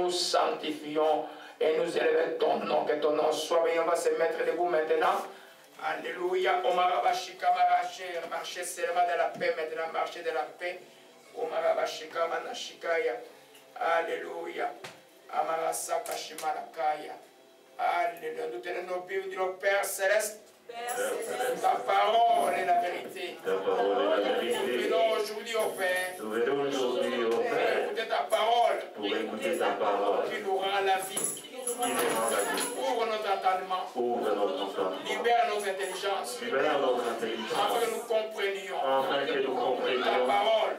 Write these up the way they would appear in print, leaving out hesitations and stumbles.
nous sanctifions et nous élevons ton nom, que ton nom soit béni. On va se mettre debout maintenant. Alléluia. Omarabashika Maracher, marcher seulement de la paix, maintenant marcher de la paix. Omarabashika Manashikaya. Alléluia. Amarasaka Shimarakaya. Alléluia. Nous tenons nos Bibles du Père Céleste. Ta parole est la vérité. Nous venons aujourd'hui au Père. Pour écouter ta parole. Qui nous rend la vie. Ouvre notre entendement. Libère nos intelligences. Afin que nous comprenions ta parole.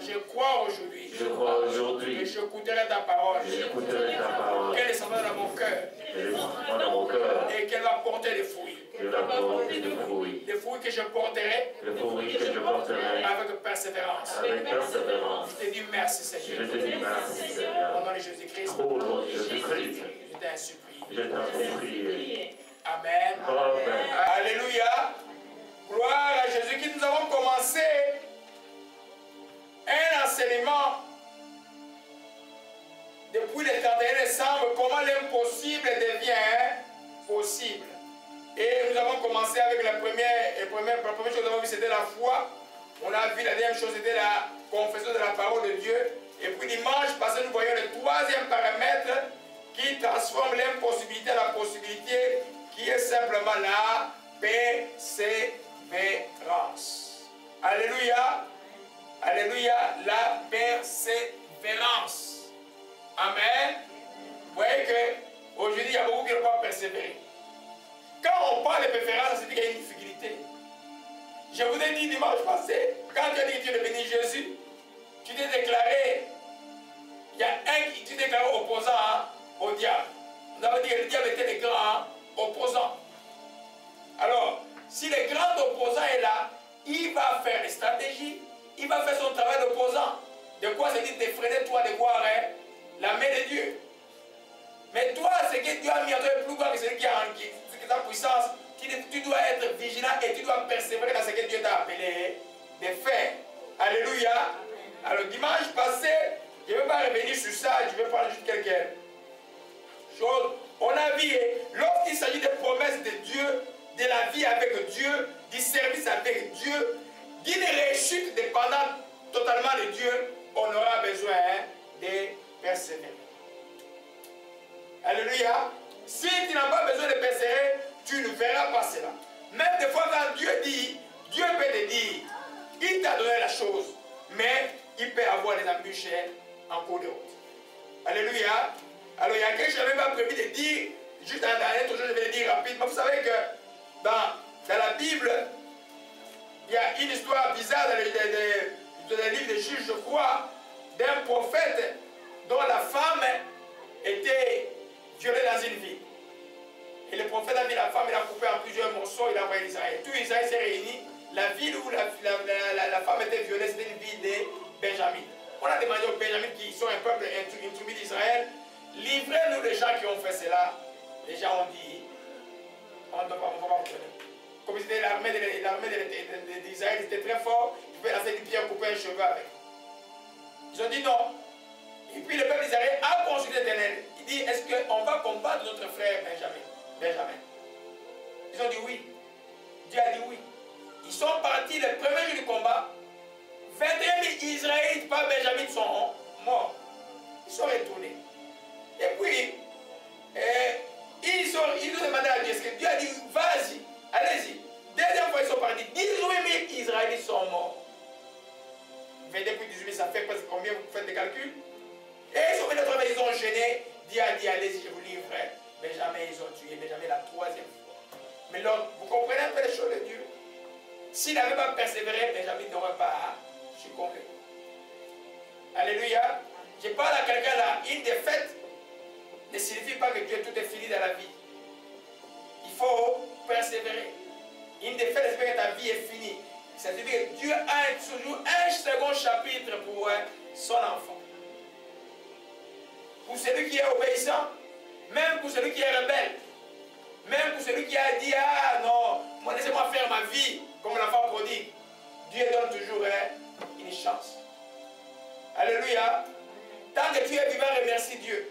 Je crois aujourd'hui. Et j'écouterai ta parole. Qu'elle descendra dans mon cœur. Et qu'elle va porter des fruits. Les fruits que je porterai avec persévérance. Je te dis merci Seigneur. Au nom de Jésus-Christ. Je t'en supplie. Amen. Alléluia. Gloire à Jésus qui nous avons commencé un enseignement depuis le 31 décembre, comment l'impossible devient possible. Et nous avons commencé avec la première chose que nous avons vu, c'était la foi. On a vu la deuxième chose, c'était la confession de la parole de Dieu. Et puis dimanche passé, nous voyons le troisième paramètre qui transforme l'impossibilité en la possibilité, qui est simplement la persévérance. Alléluia. Alléluia, la persévérance. Amen. Vous voyez qu'aujourd'hui, il y a beaucoup qui n'ont pas persévéré. Quand on parle de persévérance, c'est qu'il y a une difficulté. Je vous ai dit dimanche passé, quand tu as dit que tu es béni Jésus, tu t'es déclaré, il y a un qui t'est déclaré opposant au diable. Nous avons dit que le diable était le grand opposant. Alors, si le grand opposant est là, il va faire des stratégies, il va faire son travail d'opposant. De quoi c'est dit de freiner toi de voir la main de Dieu. Mais toi, ce que Dieu a mis en toi est plus grand que celui qui a ta puissance. Tu dois être vigilant et tu dois persévérer dans ce que Dieu t'a appelé de faire. Alléluia. Alors dimanche passé, je ne vais pas revenir sur ça, je vais parler juste quelques choses. On a vu, lorsqu'il s'agit des promesses de Dieu, de la vie avec Dieu, du service avec Dieu, d'une réussite dépendante totalement de Dieu, on aura besoin de persévérer. Alléluia. Si tu n'as pas besoin de persévérer, tu ne verras pas cela. Même des fois quand Dieu dit, Dieu peut te dire, il t'a donné la chose, mais il peut avoir des embûches en cours de route. Alléluia. Alors il y a quelque chose que je n'avais pas prévu de dire, juste en dernier, toujours je vais le dire rapidement. Vous savez que dans la Bible, il y a une histoire bizarre dans le livre des Juges, je crois, d'un prophète dont la femme était violée dans une ville. Et le prophète a vu la femme, il a coupé en plusieurs morceaux, il a envoyé Israël. Tout Israël s'est réuni. La ville où la femme était violée, c'était une ville de Benjamin. On a demandé aux Benjamin qui sont un peuple intromis d'Israël, livrez-nous les gens qui ont fait cela. Les gens ont dit, on ne va pas vous donner. Comme c'était l'armée d'Israël, c'était très fort, ils pouvaient lancer une pierre, couper un cheveu avec. Ils ont dit non. Et puis le peuple d'Israël a consulté l'Éternel. Il dit, est-ce qu'on va combattre notre frère Benjamin? Ils ont dit oui. Dieu a dit oui. Ils sont partis le premier jour du combat. 21 000 Israélites par Benjamin sont morts. Ils sont retournés. Et puis, ils ont demandé à Dieu, est-ce que Dieu a dit, vas-y, allez-y. Deuxième fois, ils sont partis. 18 000 Israélites sont morts. 22 plus 18 000, ça fait presque combien? Vous faites des calculs? Et ils sont venus travailler, ils ont gêné. Dieu a dit, allez-y, je vous livre. Benjamin, ils ont tué Benjamin la troisième fois. Mais là, vous comprenez un peu les choses de Dieu? S'il n'avait pas persévéré, Benjamin n'aurait pas succombé. Alléluia. Je parle à quelqu'un là, une défaite ne signifie pas que Dieu tout est fini dans la vie. Il faut persévérer. Une défaite ne signifie pas que ta vie est finie. Ça signifie que Dieu a toujours un second chapitre pour son enfant. Pour celui qui est obéissant, même pour celui qui est rebelle, même pour celui qui a dit, ah non, moi laissez-moi faire ma vie comme l'enfant prodigue. Dieu donne toujours une chance. Alléluia. Tant que tu es vivant, remercie Dieu.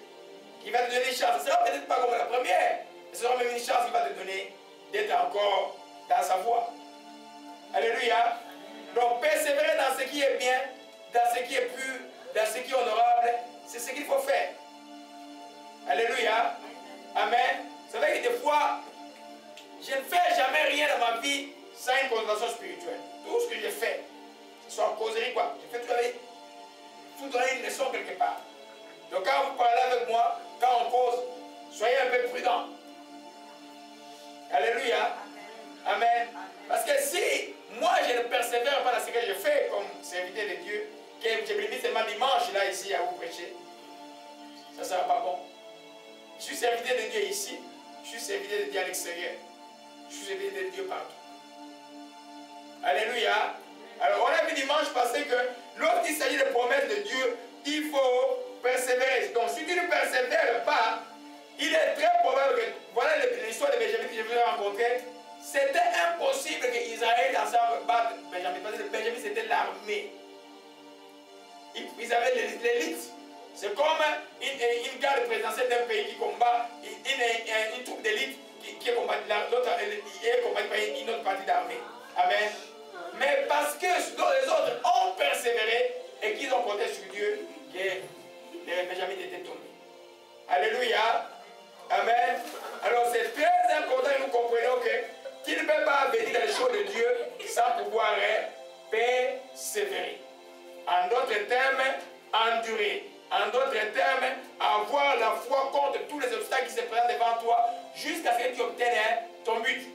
Qui va te donner une chance. Ce ne sera peut-être pas comme la première, mais ce sera même une chance qu'il va te donner d'être encore dans sa voie. Alléluia. Donc, persévérer dans ce qui est bien, dans ce qui est pur, dans ce qui est honorable, c'est ce qu'il faut faire. Alléluia. Amen. Vous savez que des fois, je ne fais jamais rien dans ma vie sans une connotation spirituelle. Tout ce que je fais, ce soit en causerie, quoi. Je fais tout donner une leçon quelque part. Donc, quand vous parlez avec moi, quand on cause, soyez un peu prudents. Alléluia. Amen. Parce que si moi je ne persévère pas dans ce que je fais comme serviteur de Dieu, que je me limite seulement dimanche là ici à vous prêcher, ça ne sera pas bon. Je suis serviteur de Dieu ici, je suis serviteur de Dieu à l'extérieur, je suis serviteur de Dieu partout. Alléluia. Alors on a vu dimanche passé que lorsqu'il s'agit de promesses de Dieu, il faut persévérer. Donc si tu ne persévères pas, il est très probable que, voilà l'histoire de Benjamin que je vous ai rencontré, c'était impossible qu'Israël ensemble batte Benjamin, parce que Benjamin c'était l'armée. Ils avaient l'élite. C'est comme une garde présidentielle d'un pays qui combat, une troupe d'élite qui est combattue, l'autre est combattue par une autre partie d'armée. Amen. Mais parce que les autres ont persévéré et qu'ils ont compté sur Dieu, que Benjamin était tombé. Alléluia. Amen. Alors c'est très important que nous comprenions que tu ne peux pas venir dans les choses de Dieu sans pouvoir persévérer. En d'autres termes, endurer. En d'autres termes, avoir la foi contre tous les obstacles qui se présentent devant toi jusqu'à ce que tu obtiennes ton but.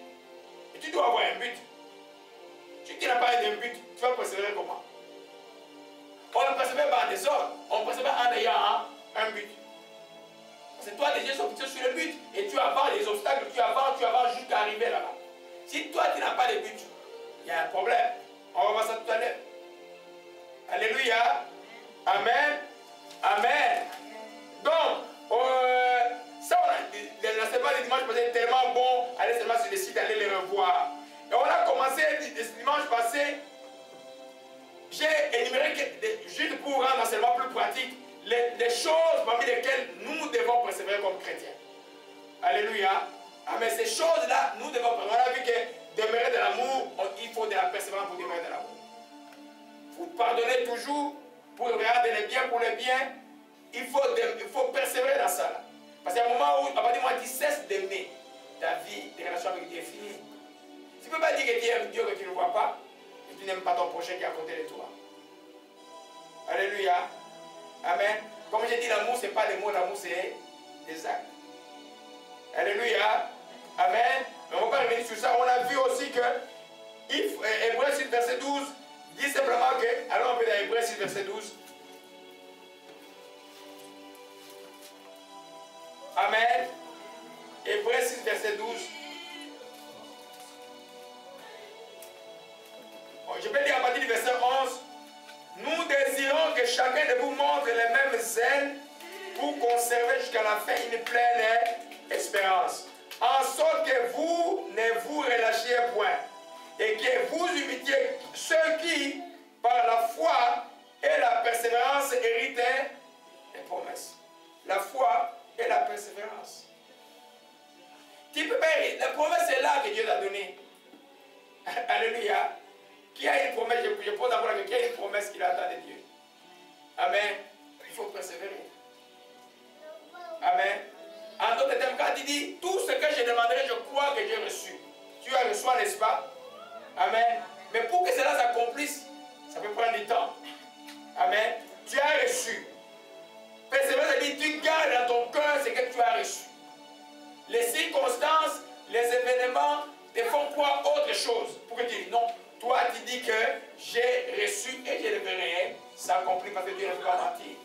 Et tu dois avoir un but. Si tu n'as pas un but, tu vas persévérer comment? On ne persévère pas en désordre, on persévère en ayant un but. C'est toi les yeux sont fixés sur le but et tu avances les obstacles, tu avances jusqu'à arriver là-bas. Si toi tu n'as pas de but, il y a un problème. On va voir ça tout à l'heure. Alléluia. Amen. Amen. Donc, ça, l'enseignement du dimanche passé est tellement bon. Allez seulement sur le site, allez les revoir. Et on a commencé dimanche passé. J'ai énuméré, juste pour rendre l'enseignement plus pratique, les choses parmi lesquelles nous devons persévérer comme chrétiens. Alléluia. Ah, mais ces choses-là, nous devons persévérer. On a vu que demeurer dans l'amour, il faut de la persévérance pour demeurer dans l'amour. Vous pardonnez toujours pour regarder les biens pour les biens. Il faut persévérer dans ça. Là. Parce qu'à un moment où, à partir du moment où tu cesses d'aimer, ta vie de relation avec Dieu est finie. Tu ne peux pas dire que tu aimes Dieu que tu ne le vois pas, et tu n'aimes pas ton prochain qui est à côté de toi. Alléluia. Amen. Comme j'ai dit, l'amour, ce n'est pas des mots, l'amour, c'est des actes. Alléluia. Amen. Mais on ne va pas revenir sur ça. On a vu aussi que Hébreux 6, verset 12 dit simplement que, alors on peut dans Hébreux 6, verset 12. Amen. Hébreux 6, verset 12. Je peux dire à partir du verset 11. Nous désirons que chacun de vous montre les mêmes zèle pour conserver jusqu'à la fin une pleine espérance. En sorte que vous ne vous relâchiez point et que vous imitiez ceux qui, par la foi et la persévérance, héritent les promesses. La foi et la persévérance. Tu peux pas hériter. La promesse est là que Dieu t'a donnée. Alléluia. Qui a une promesse, je pose d'abord la question, qui a une promesse qu'il attend de Dieu? Amen. Il faut persévérer. Amen. En d'autres termes, quand il dit, tout ce que je demanderai, je crois que j'ai reçu. Tu as reçu, n'est-ce pas? Amen. Mais pour que cela s'accomplisse, ça peut prendre du temps. Amen. Tu as reçu. Persévérer, ça dit, tu gardes dans ton cœur ce que tu as reçu. Les circonstances, les événements te font croire autre chose. Pour que tu dis, non. Toi, tu dis que j'ai reçu et je le verrai s'accomplir parce que Dieu ne peut pas mentir.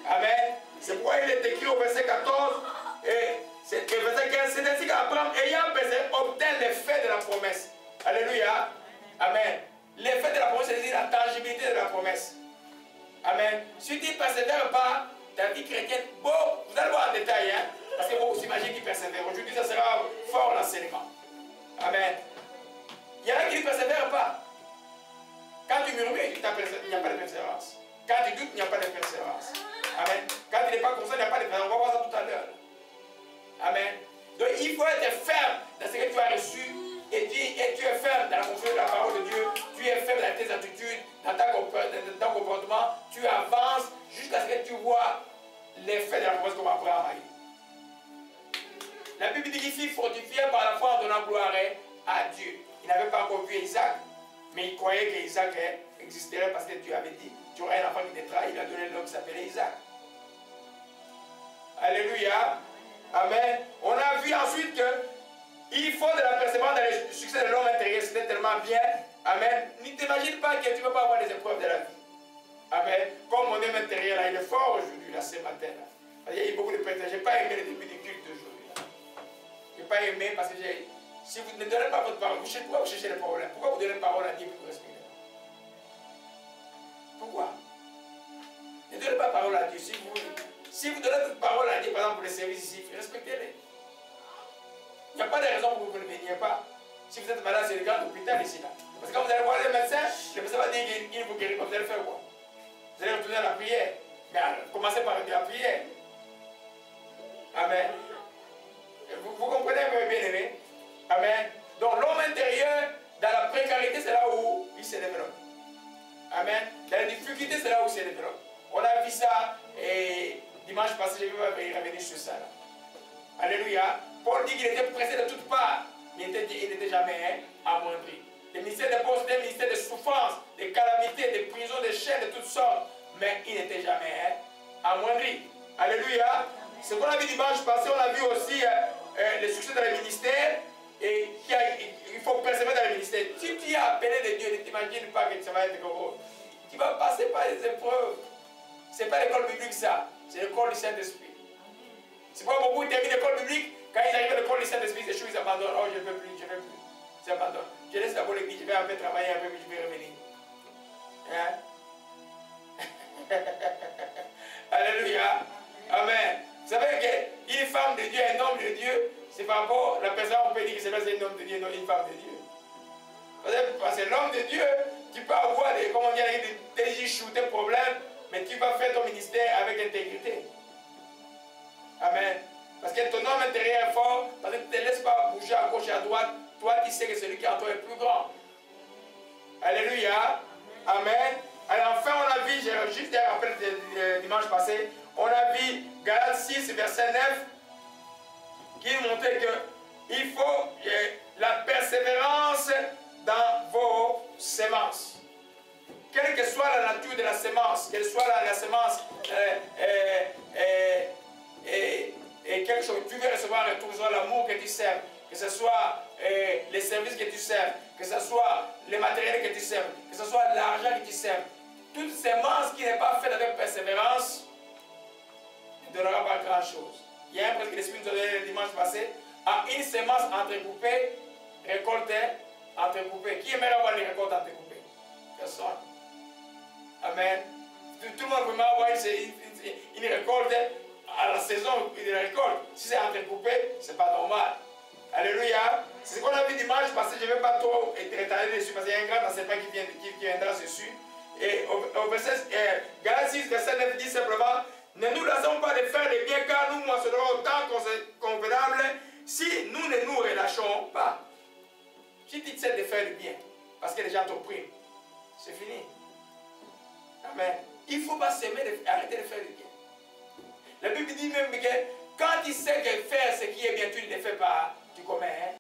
Amen. C'est pourquoi il est écrit au verset 14 et verset 15. C'est ainsi qu'Abraham, ayant persévéré, obtint l'effet de la promesse. Alléluia. Amen. L'effet de la promesse, c'est-à-dire la tangibilité de la promesse. Amen. Si tu ne persévères pas, ta vie chrétienne, bon, vous allez voir en détail, hein, parce que vous imaginez qui persévère. Aujourd'hui, ça sera fort l'enseignement. Amen. Il y en a qui ne persévèrent pas. Quand tu murmures, il n'y a pas de persévérance. Quand tu doutes, il n'y a pas de persévérance. Amen. Quand tu n'es pas conscient, il n'y a pas de persévérance. On va voir ça tout à l'heure. Amen. Donc il faut être ferme dans ce que tu as reçu. Et tu es ferme dans la confiance de la parole de Dieu. Tu es ferme dans tes attitudes, dans ton comportement. Tu avances jusqu'à ce que tu vois l'effet de la promesse comme Abraham a eu. La Bible dit qu'il fut fortifié par la foi en donnant gloire à Dieu. Il n'avait pas encore vu Isaac, mais il croyait qu'Isaac existerait parce que Dieu avait dit tu auras un enfant qui te trahit. Il a donné l'homme qui s'appelait Isaac. Alléluia. Amen. On a vu ensuite que il faut de la persévérance dans le succès de l'homme intérieur. C'était tellement bien. Amen. Ne t'imagine pas que tu ne peux pas avoir des épreuves de la vie. Amen. Comme mon homme intérieur, là, il est fort aujourd'hui, là, ce matin. Là. Il y a eu beaucoup de prêtres. Je n'ai pas aimé le début du culte d'aujourd'hui. Je n'ai pas aimé parce que si vous ne donnez pas votre parole, pourquoi vous cherchez les problèmes? Pourquoi vous donnez la parole à Dieu pour respirer? Pourquoi? Ne donnez pas la parole à Dieu. Si vous donnez votre parole à Dieu, par exemple, pour les services ici, respectez-les. Il n'y a pas de raison pour que vous ne veniez pas. Si vous êtes malade, c'est le grand hôpital ici. Là. Parce que quand vous allez voir le médecin va dire qu'il vous guérit. Vous allez faire quoi? Vous allez retourner à la prière. Mais commencez par la prière. Amen. Vous comprenez, bien aimé? Amen. Donc l'homme intérieur, dans la précarité, c'est là où il se développe. Amen. Dans la difficulté, c'est là où il se développe. On a vu ça et dimanche passé, je vais revenir sur ça. Là. Alléluia. Paul dit qu'il était pressé de toutes parts, mais il n'était jamais amoindri. Le ministère des postes, des ministères de souffrance, de calamités, de prisons, de chaînes de toutes sortes, mais il n'était jamais amoindri. Alléluia. Ce qu'on a vu dimanche passé, on a vu aussi le succès dans le ministère et il faut persévérer dans le ministère. Si tu es appelé de Dieu, ne t'imagine pas que ça va être comme tu vas passer par les épreuves. Ce n'est pas l'école biblique ça, c'est l'école du Saint-Esprit. C'est pas beaucoup qui terminent l'école biblique, quand ils arrivent à l'école du Saint-Esprit, ces choses ils abandonnent. Oh, je ne veux plus, je ne veux plus. Ils abandonnent. Je laisse d'abord l'église, je vais un peu travailler, un peu, puis je vais revenir. Hein? Alléluia. Amen. Vous savez qu'une femme de Dieu, un homme de Dieu, c'est par rapport à la personne, on peut dire que c'est pas un homme de Dieu, non, une femme de Dieu. Parce que l'homme de Dieu, tu peux avoir des, comment dire, des issues, des problèmes, mais tu vas faire ton ministère avec intégrité. Amen. Parce que ton homme intérieur est fort, parce que tu ne te laisses pas bouger à gauche et à droite. Toi, tu sais que celui qui est en toi est plus grand. Alléluia. Amen. Alors enfin, on a vu, j'ai juste un rappel dimanche passé, on a vu Galates 6, verset 9, qui montrait qu'il faut la persévérance dans vos semences. Quelle que soit la nature de la semence, quelle soit la semence et quelque chose, tu veux recevoir un retour, que ce soit l'amour que tu sers, que ce soit les services que tu sers, que ce soit les matériels que tu sers, que ce soit l'argent que tu sers. Toute semence qui n'est pas faite avec persévérance ne donnera pas grand chose. Il y a un presque l'Esprit nous a donné le dimanche passé, à une semence entrecoupée, récolte entrecoupée. Qui aimerait avoir les récoltes entrecoupées? Personne. Amen. Tout le monde peut avoir une récolte à la saison de la récolte. Si c'est entrecoupé, ce n'est pas normal. Alléluia. C'est ce qu'on a vu dimanche parce que je ne vais pas trop étaler dessus parce qu'il y a un grand enseignement qui viendra dessus. Et au verset Galates 6, verset 9 dit simplement: ne nous laissons pas de faire le bien car nous moissonnerons autant convenable si nous ne nous relâchons pas. Si tu sais de faire le bien parce que les gens t'oppriment, c'est fini. Amen. Il ne faut pas s'aimer, arrêter de faire le bien. La Bible dit même que quand tu sais que faire ce qui est bien, tu ne le fais pas, tu commets